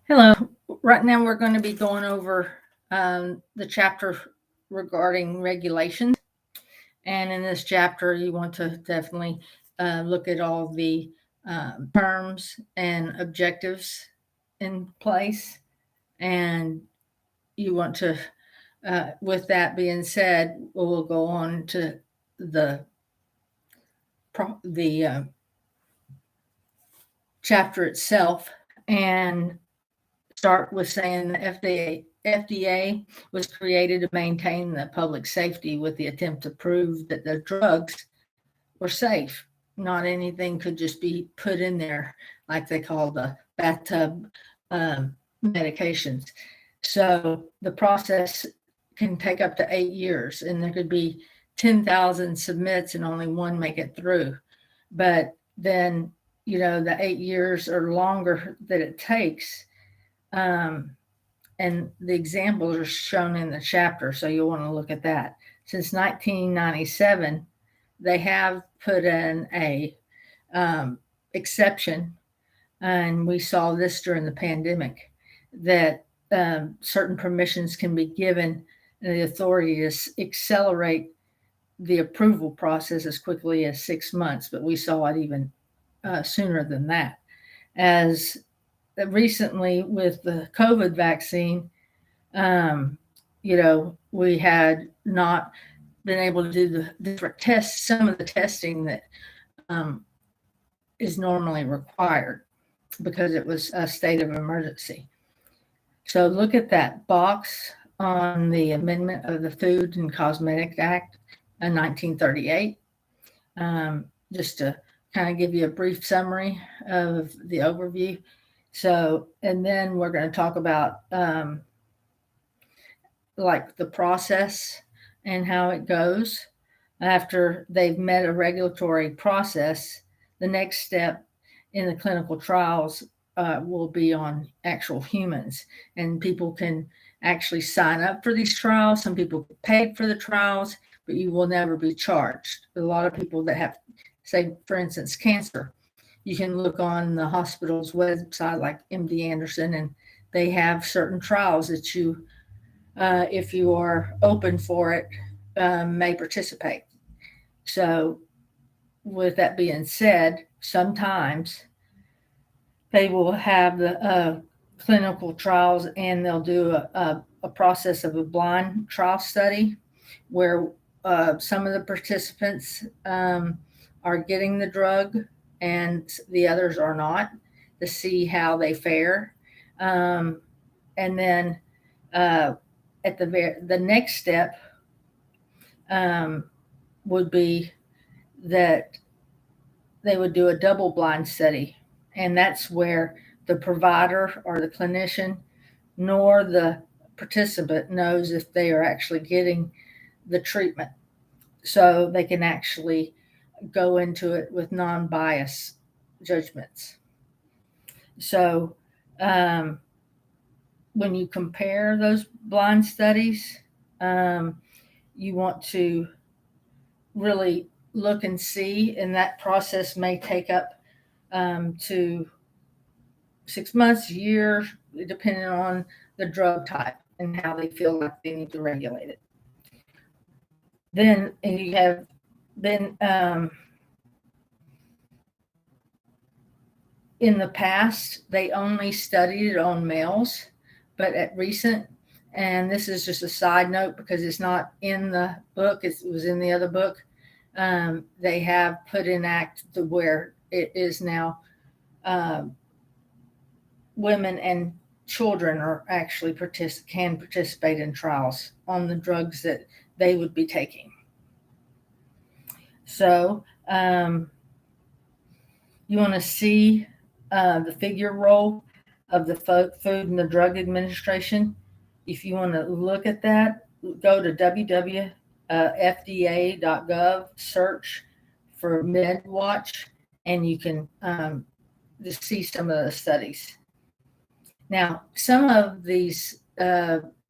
Hello. Right now, we're going to be going over the chapter regarding regulations. And in this chapter, you want to definitely look at all the terms and objectives in place. And you want to, with that being said, we'll go on to the the chapter itself and start with saying the FDA was created to maintain the public safety with the attempt to prove that the drugs were safe. Not anything could just be put in there like they call the bathtub medications. So the process can take up to 8 years, and there could be 10,000 submits and only one make it through. But then, the 8 years or longer that it takes, um, and the examples are shown in the chapter, so you'll want to look at that. Since 1997, they have put in a exception, and we saw this during the pandemic, that certain permissions can be given and the authority to accelerate the approval process as quickly as 6 months, but we saw it even sooner than that. As recently with the COVID vaccine, um, we had not been able to do the different tests, some of the testing that um, is normally required because it was a state of emergency. So look at that box on the amendment of the Food and Cosmetic Act in 1938, just to kind of give you a brief summary of the overview. So, and then we're going to talk about like the process and how it goes. After they've met a regulatory process, the next step in the clinical trials will be on actual humans, and people can actually sign up for these trials. Some people get paid for the trials, but you will never be charged. A lot of people that have, say, for instance, cancer, you can look on the hospital's website like MD Anderson, and they have certain trials that you, if you are open for it, may participate. So, with that being said, sometimes they will have the clinical trials, and they'll do a process of a blind trial study where some of the participants are getting the drug and the others are not, to see how they fare. And then at the next step would be that they would do a double blind study, and that's where the provider or the clinician nor the participant knows if they are actually getting the treatment, so they can actually go into it with non-bias judgments. So um, when you compare those blind studies, you want to really look and see, and that process may take up to 6 months, years, depending on the drug type and how they feel like they need to regulate it. Then you have been in the past, they only studied it on males, but at recent, and this is just a side note because it's not in the book, it was in the other book, they have put in act to where it is now women and children are actually can participate in trials on the drugs that they would be taking. So you want to see the figure roll of the Food and the Drug Administration. If you want to look at that, go to www.fda.gov, search for MedWatch, and you can just see some of the studies. Now, some of these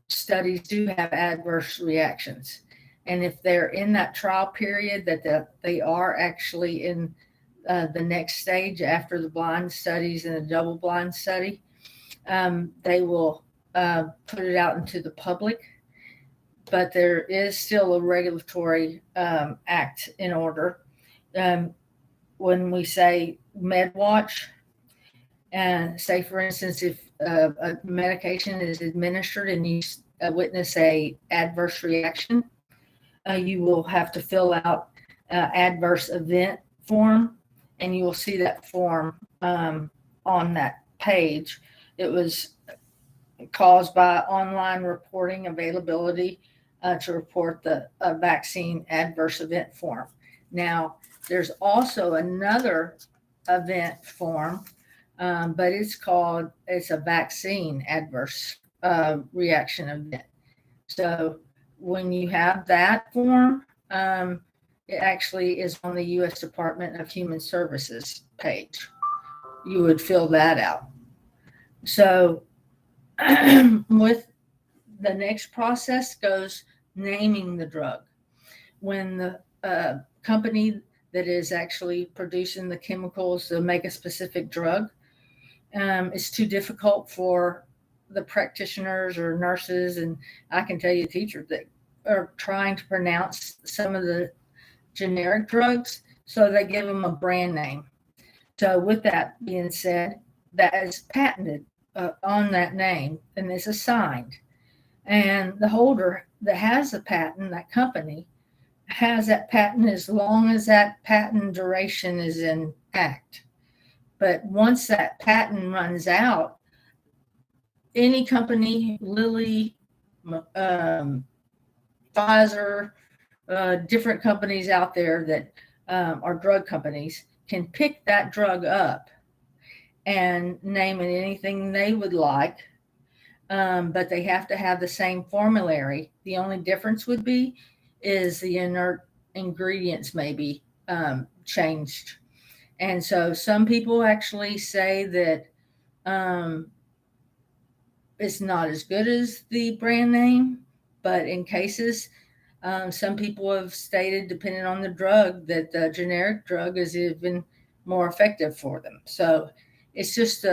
studies do have adverse reactions, and if they're in that trial period, that they are actually in the next stage after the blind studies and the double blind study, they will put it out into the public, but there is still a regulatory act in order. When we say MedWatch, and say, for instance, if a medication is administered and you witness a adverse reaction, you will have to fill out adverse event form, and you will see that form on that page. It was caused by online reporting availability to report the vaccine adverse event form. Now, there's also another event form, but it's a vaccine adverse reaction event. So when you have that form, it actually is on the U.S. Department of Human Services page. You would fill that out. So with the next process goes naming the drug. When the company that is actually producing the chemicals to make a specific drug, it's too difficult for the practitioners or nurses, and I can tell you teachers that are trying to pronounce some of the generic drugs, so they give them a brand name. So with that being said, that is patented on that name and is assigned. And the holder that has the patent, that company, has that patent as long as that patent duration is in act. But once that patent runs out, any company, Lilly, Pfizer, different companies out there that are drug companies, can pick that drug up and name it anything they would like, but they have to have the same formulary. The only difference would be is the inert ingredients may be changed. And so some people actually say that it's not as good as the brand name, but in cases, some people have stated, depending on the drug, that the generic drug is even more effective for them. So it's just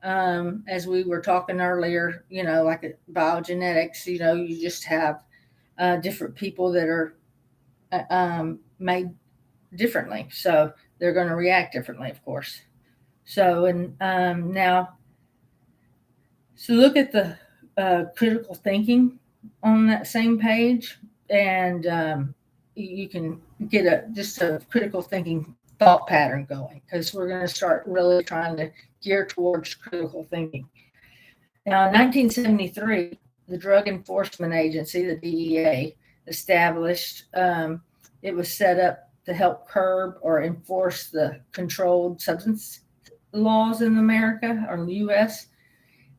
as we were talking earlier, like biogenetics, you just have different people that are made differently. So they're going to react differently, of course. So, and now, so look at the critical thinking on that same page, and you can get just a critical thinking thought pattern going, because we're going to start really trying to gear towards critical thinking. Now, in 1973, the Drug Enforcement Agency, the DEA, established, it was set up to help curb or enforce the controlled substance laws in America or the U.S.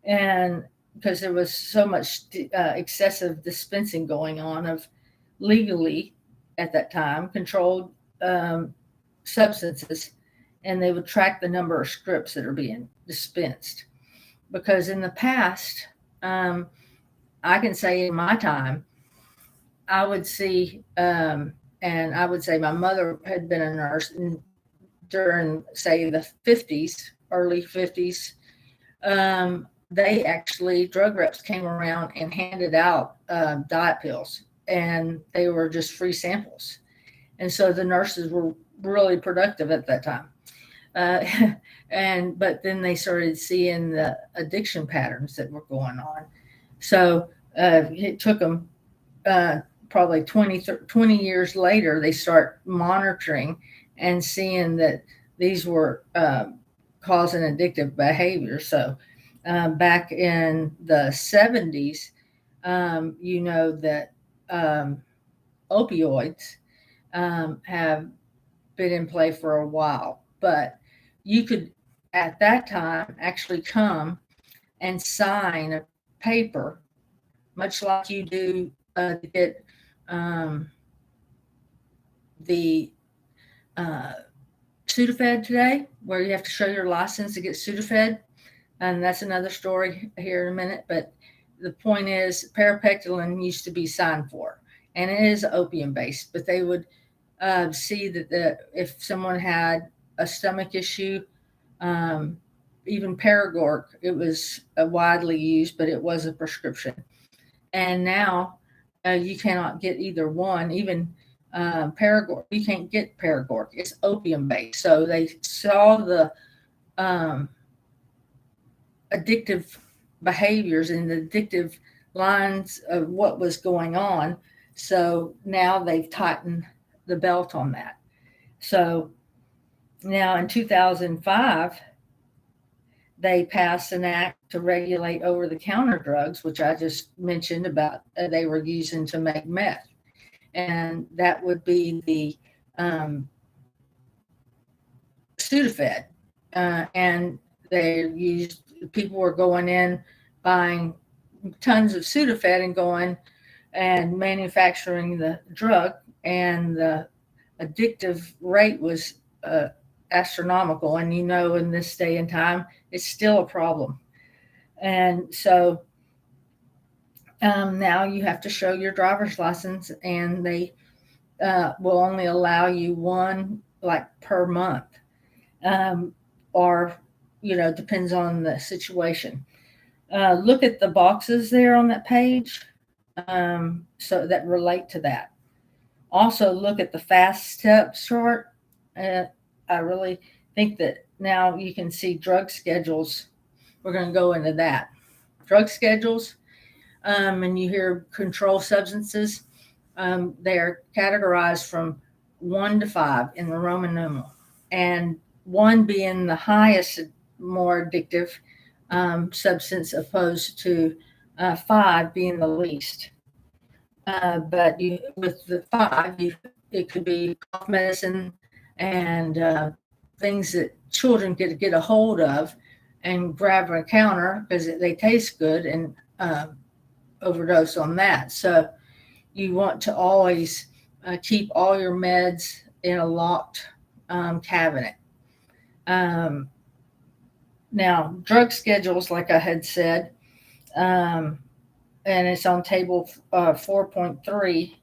And because there was so much excessive dispensing going on of legally, at that time, controlled substances, and they would track the number of scripts that are being dispensed. Because in the past, I can say in my time, I would see, and I would say my mother had been a nurse, and during, say, the 50s, early 50s, they actually, drug reps came around and handed out diet pills, and they were just free samples. And so the nurses were really productive at that time. But then they started seeing the addiction patterns that were going on. So it took them probably 20 years later, they start monitoring and seeing that these were causing addictive behavior. So back in the 70s, that opioids have been in play for a while, but you could at that time actually come and sign a paper, much like you do to get the Sudafed today, where you have to show your license to get Sudafed. And that's another story here in a minute. But the point is, parapectilin used to be signed for, and it is opium based, but they would see that if someone had a stomach issue, even Paragork, it was widely used, but it was a prescription. And now you cannot get either one. Even Paragork, you can't get Paragork. It's opium based. So they saw the um, addictive behaviors and the addictive lines of what was going on. So now they've tightened the belt on that. So now in 2005, they passed an act to regulate over the counter drugs, which I just mentioned about they were using to make meth. And that would be the Sudafed. And they used, people were going in buying tons of Sudafed and going and manufacturing the drug, and the addictive rate was astronomical. And in this day and time, it's still a problem. And so now you have to show your driver's license, and they will only allow you one like per month, or depends on the situation. Look at the boxes there on that page, so that relate to that. Also, look at the fast steps chart. I really think that now you can see drug schedules. We're going to go into that. Drug schedules, and you hear controlled substances. They are categorized from 1 to 5 in the Roman numeral, and 1 being the highest, more addictive substance, opposed to 5 being the least. But with the 5, it could be cough medicine and things that children get a hold of and grab on a counter because they taste good, and overdose on that. So you want to always keep all your meds in a locked cabinet. Now, drug schedules, like I had said, and it's on table 4.3,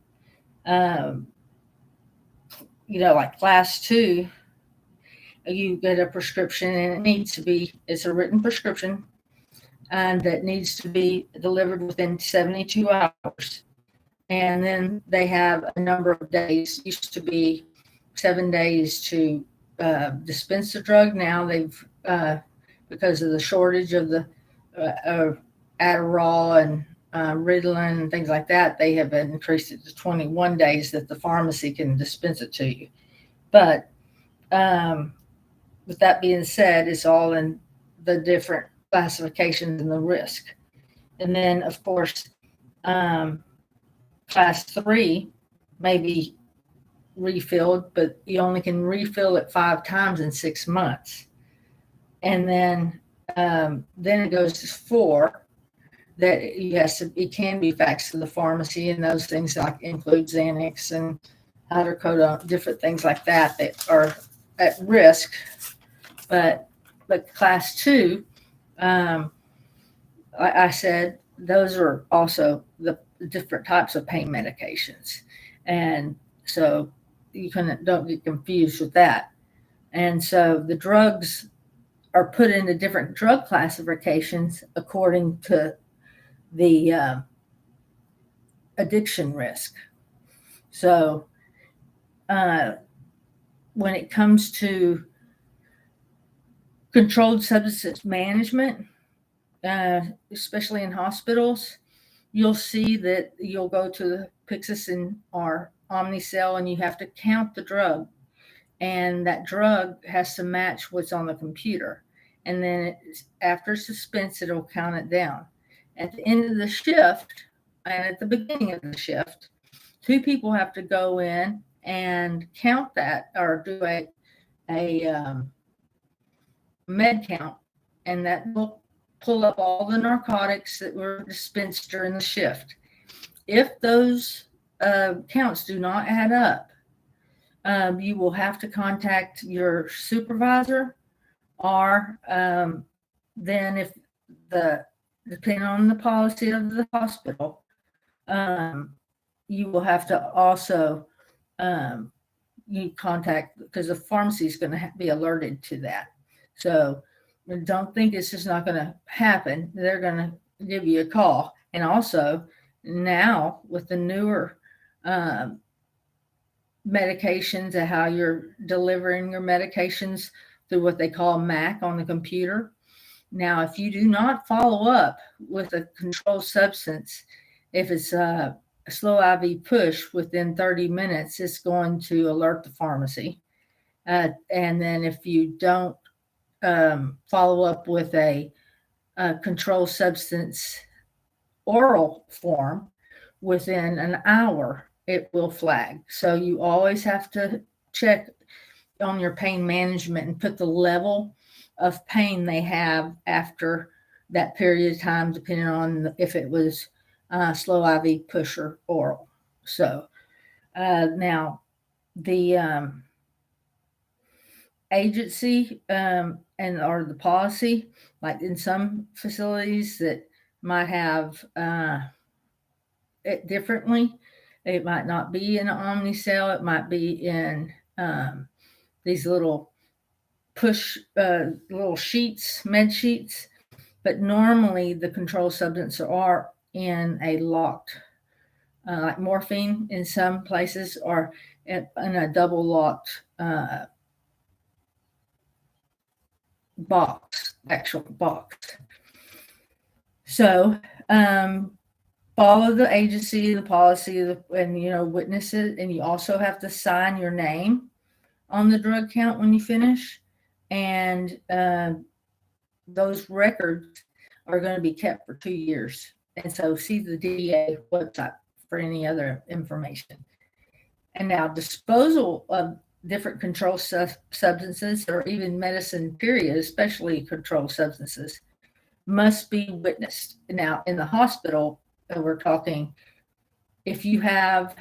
like class 2, you get a prescription, and it's a written prescription, and that needs to be delivered within 72 hours. And then they have a number of days. Used to be 7 days to dispense the drug. Now they've, because of the shortage of the Adderall and Ritalin and things like that, they have increased it to 21 days that the pharmacy can dispense it to you. But with that being said, it's all in the different classifications and the risk. And then, of course, class 3 may be refilled, but you only can refill it 5 times in 6 months. And then it goes to 4, that it can be faxed to the pharmacy, and those things like include Xanax and hydrocodone, different things like that are at risk. But class 2, I said, those are also the different types of pain medications. And so you don't get confused with that. And so the drugs are put into different drug classifications according to the addiction risk. So when it comes to controlled substance management, especially in hospitals, you'll see that you'll go to the Pyxis or Omnicell, and you have to count the drug, and that drug has to match what's on the computer. And then after suspense, it'll count it down. At the end of the shift and at the beginning of the shift, 2 people have to go in and count that, or do a med count, and that will pull up all the narcotics that were dispensed during the shift. If those counts do not add up, you will have to contact your supervisor, or then if depending on the policy of the hospital, you will have to also you contact, because the pharmacy is going to be alerted to that. So don't think it's just not going to happen. They're going to give you a call. And also, now with the newer um, medications and how you're delivering your medications through what they call MAC on the computer. Now, if you do not follow up with a controlled substance, if it's a slow IV push within 30 minutes, it's going to alert the pharmacy. And then if you don't follow up with a controlled substance oral form within an hour, it will flag. So you always have to check on your pain management and put the level of pain they have after that period of time, depending on if it was slow IV push or oral. So now the agency and or the policy, like in some facilities that might have it differently. It might not be in an Omnicell. It might be in these little push little sheets, med sheets. But normally the controlled substances are in a locked, like morphine in some places, or in a double locked box, actual box. So follow the agency, the policy, and witness it. And you also have to sign your name on the drug count when you finish. And those records are going to be kept for 2 years. And so see the DEA website for any other information. And now disposal of different controlled substances or even medicine, period, especially controlled substances, must be witnessed. Now, in the hospital, we're talking if you have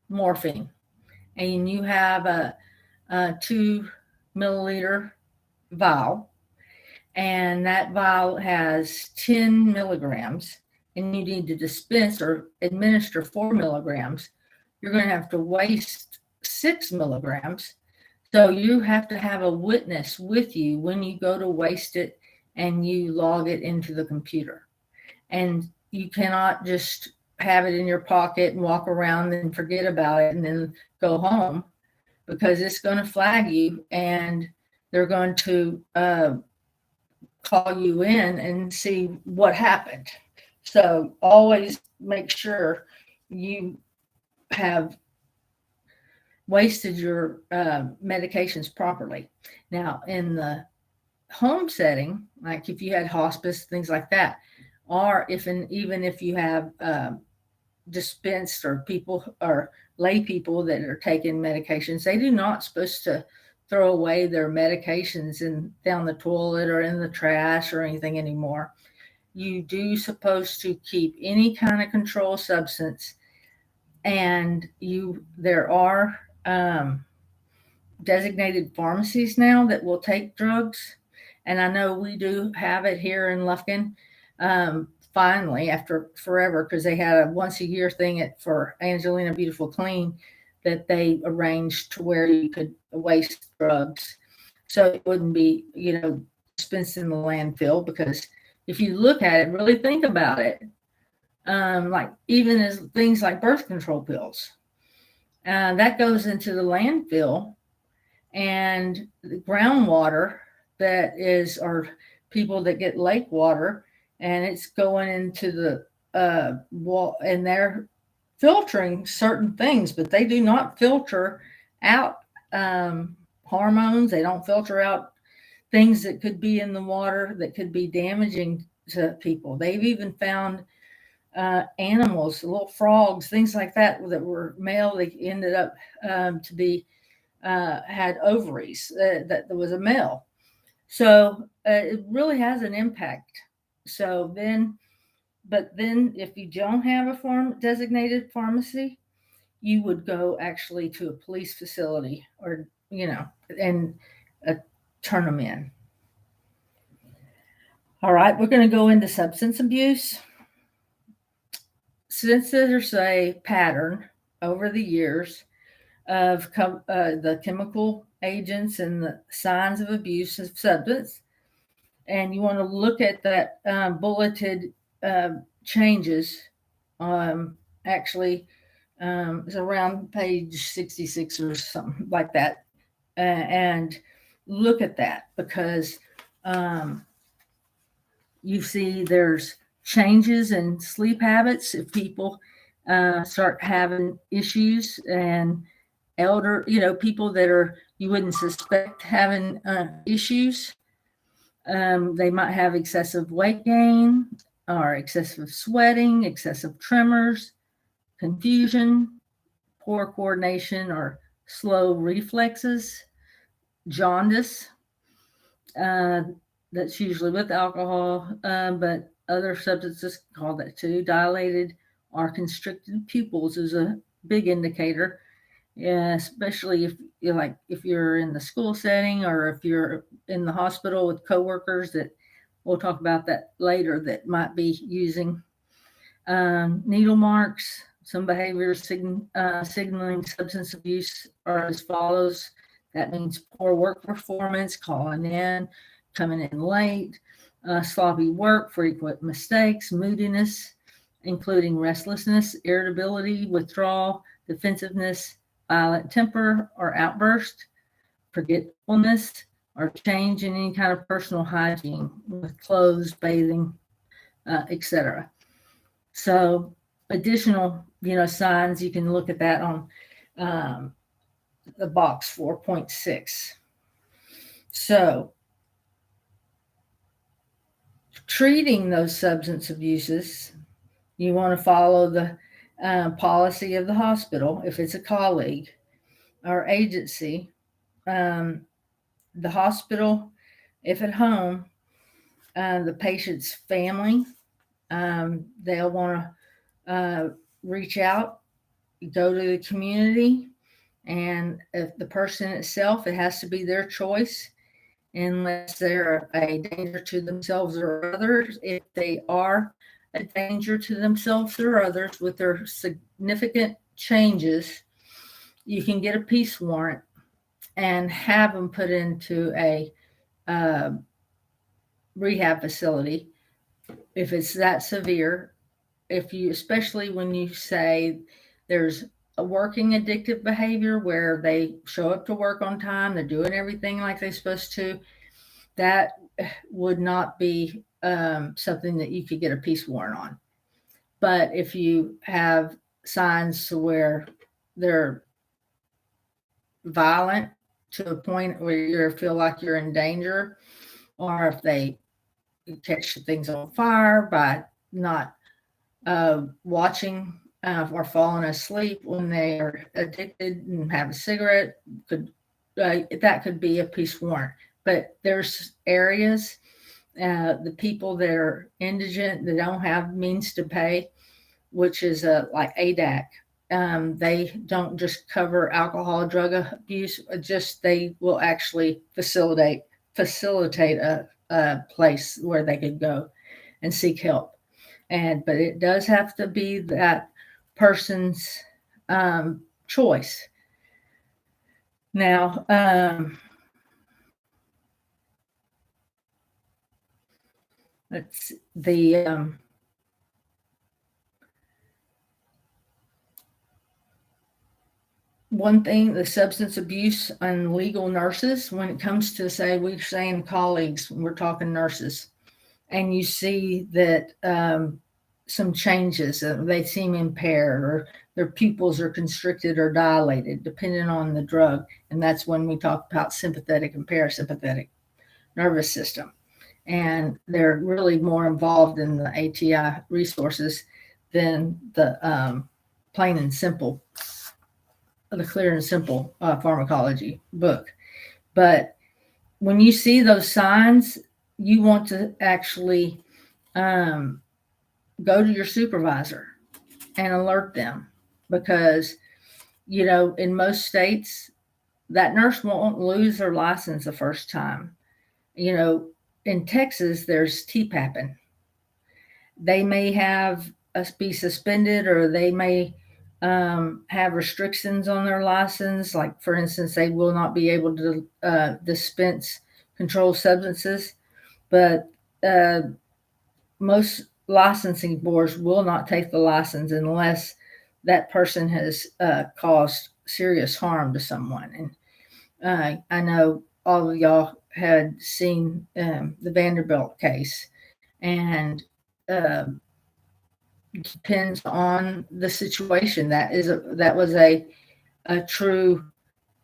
morphine and you have a 2 milliliter vial, and that vial has 10 milligrams, and you need to dispense or administer 4 milligrams, you're going to have to waste 6 milligrams. So you have to have a witness with you when you go to waste it and you log it into the computer. And you cannot just have it in your pocket and walk around and forget about it and then go home, because it's going to flag you and they're going to call you in and see what happened. So always make sure you have wasted your medications properly. Now, in the home setting, like if you had hospice, things like that, or even if you have dispensed or people or lay people that are taking medications, they do not supposed to throw away their medications down the toilet or in the trash or anything anymore. You do supposed to keep any kind of controlled substance, and there are designated pharmacies now that will take drugs. And I know we do have it here in Lufkin, finally, after forever, because they had a once a year thing for Angelina Beautiful Clean that they arranged to where you could waste drugs. So it wouldn't be, dispensed in the landfill, because if you look at it, really think about it, like even as things like birth control pills, that goes into the landfill, and the groundwater or people that get lake water, and it's going into the wall, and they're filtering certain things, but they do not filter out hormones. They don't filter out things that could be in the water that could be damaging to people. They've even found animals, little frogs, things like that were male. They ended up to be had ovaries that there was a male. So it really has an impact. So then if you don't have a designated pharmacy, you would go actually to a police facility or, and turn them in. All right, we're going to go into substance abuse. Since there's a pattern over the years of the chemical agents and the signs of abuse of substance, And you want to look at that bulleted changes. Actually, it's around page 66 or something like that. And look at that, because um, you see there's changes in sleep habits if people start having issues, and people that are you wouldn't suspect having issues. They might have excessive weight gain or excessive sweating, excessive tremors, confusion, poor coordination or slow reflexes, jaundice. Uh, that's usually with alcohol, but other substances call that too. Dilated or constricted pupils is a big indicator. Yeah, especially if you're in the school setting, or if you're in the hospital with coworkers that we'll talk about that later, that might be using needle marks. Some behaviors signaling substance abuse are as follows. That means poor work performance, calling in, coming in late, sloppy work, frequent mistakes, moodiness, including restlessness, irritability, withdrawal, defensiveness, violent temper or outburst, forgetfulness, or change in any kind of personal hygiene with clothes, bathing, etc. So additional, signs, you can look at that on um, the box 4.6. So treating those substance abuses, you want to follow the policy of the hospital. If it's a colleague or agency, um, the hospital, if at home, the patient's family, they'll want to reach out, go to the community, and if the person itself, it has to be their choice unless they're a danger to themselves or others. If they are a danger to themselves or others with their significant changes, you can get a peace warrant and have them put into a uh, rehab facility if it's that severe. If you, especially when you say there's a working addictive behavior where they show up to work on time, they're doing everything like they're supposed to, that would not be something that you could get a peace warrant on. But if you have signs to where they're violent to a point where you feel like you're in danger, or if they catch things on fire by not watching or falling asleep when they are addicted and have a cigarette, that could be a peace warrant. But there's areas, the people that are indigent, that don't have means to pay, which is like ADAC. They don't just cover alcohol, drug abuse. Just they will actually facilitate a place where they could go and seek help. But it does have to be that person's choice. Now, it's the one thing, the substance abuse and legal nurses, when it comes to, say, we're saying colleagues, we're talking nurses, and you see that some changes, they seem impaired, or their pupils are constricted or dilated, depending on the drug. And that's when we talk about sympathetic and parasympathetic nervous system. And they're really more involved in the ATI resources than the plain and simple, the clear and simple pharmacology book. But when you see those signs, you want to actually go to your supervisor and alert them, because in most states, that nurse won't lose their license the first time. In Texas, there's TPAPing. They may be suspended, or they may have restrictions on their license. Like, for instance, they will not be able to dispense controlled substances. but most licensing boards will not take the license unless that person has caused serious harm to someone. And I know all of y'all had seen the Vanderbilt case, and uh, depends on the situation. That was a true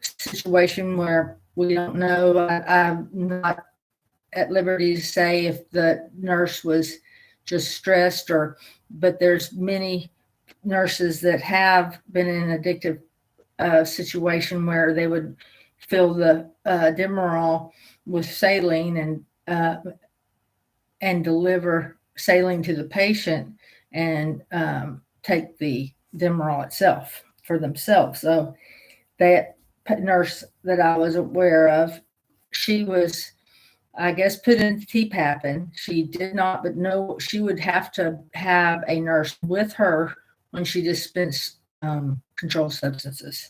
situation where we don't know. I'm not at liberty to say if the nurse was just stressed, but there's many nurses that have been in an addictive situation where they would fill the Demerol with saline and deliver saline to the patient and take the Demerol itself for themselves. So that nurse that I was aware of, she was, I guess, put in TPAP, and she did not, but no, she would have to have a nurse with her when she dispensed controlled substances.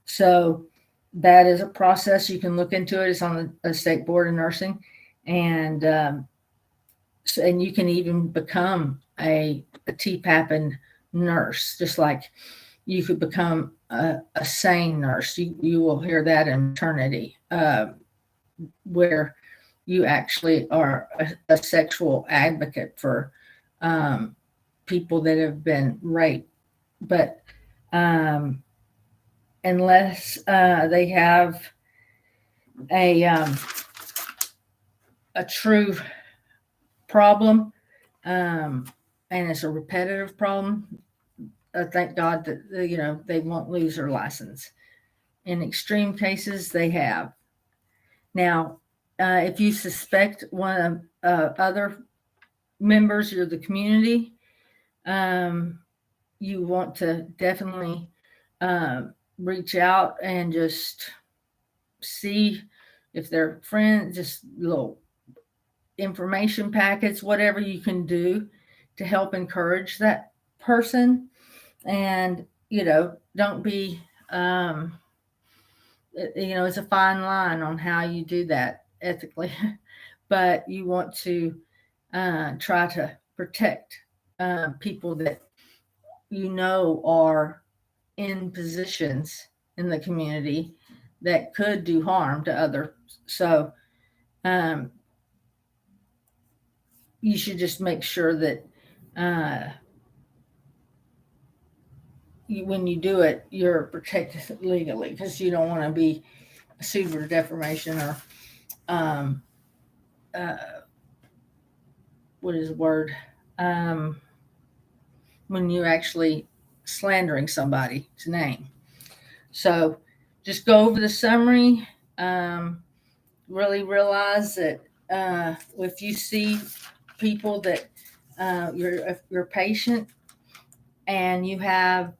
So that is a process. You can look into it. It's on the State Board of Nursing, and and you can even become a TPAP nurse, just like you could become a SANE nurse. You will hear that in maternity, where you actually are a sexual advocate for people that have been raped. But unless they have a true problem, and it's a repetitive problem, thank God that they won't lose their license. In extreme cases, they have. Now, if you suspect one of other members of the community, you want to definitely reach out and just see if they're friends, just little information packets, whatever you can do to help encourage that person. And, don't be, it's a fine line on how you do that ethically, but you want to try to protect people that are in positions in the community that could do harm to others. So you should just make sure that when you do it, you're protected legally, because you don't want to be sued for defamation or what is the word? When you're actually slandering somebody's name. So just go over the summary. Really realize that if you see people that you're patient and you have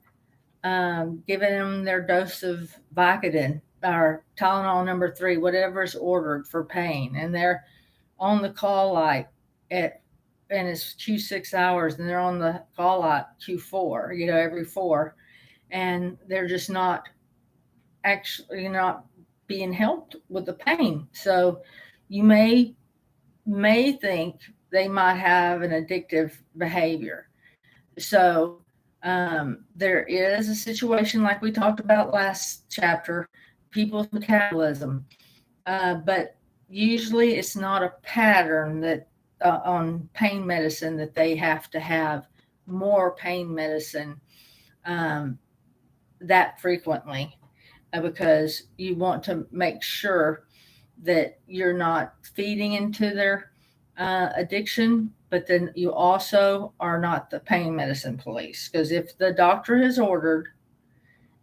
given them their dose of Vicodin or Tylenol number 3, whatever is ordered for pain, and they're on the call light and it's Q6 hours, and they're on the call light Q4, every 4, and they're just not being helped with the pain. So you may think they might have an addictive behavior. So there is a situation like we talked about last chapter, people's metabolism, but usually it's not a pattern that on pain medicine that they have to have more pain medicine that frequently, because you want to make sure that you're not feeding into their addiction, but then you also are not the pain medicine police. Because if the doctor has ordered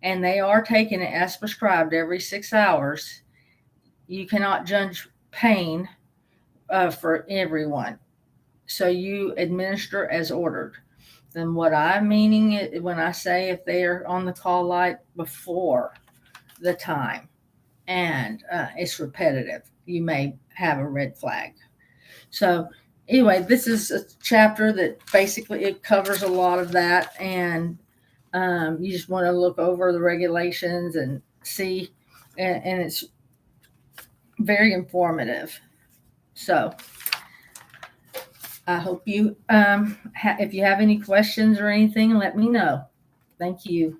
and they are taking it as prescribed every 6 hours, you cannot judge pain for everyone. So you administer as ordered. Then what I'm meaning is when I say if they are on the call light before the time and it's repetitive, you may have a red flag. So anyway, this is a chapter that basically it covers a lot of that, and you just want to look over the regulations and see, and it's very informative. So I hope you, if you have any questions or anything, let me know. Thank you.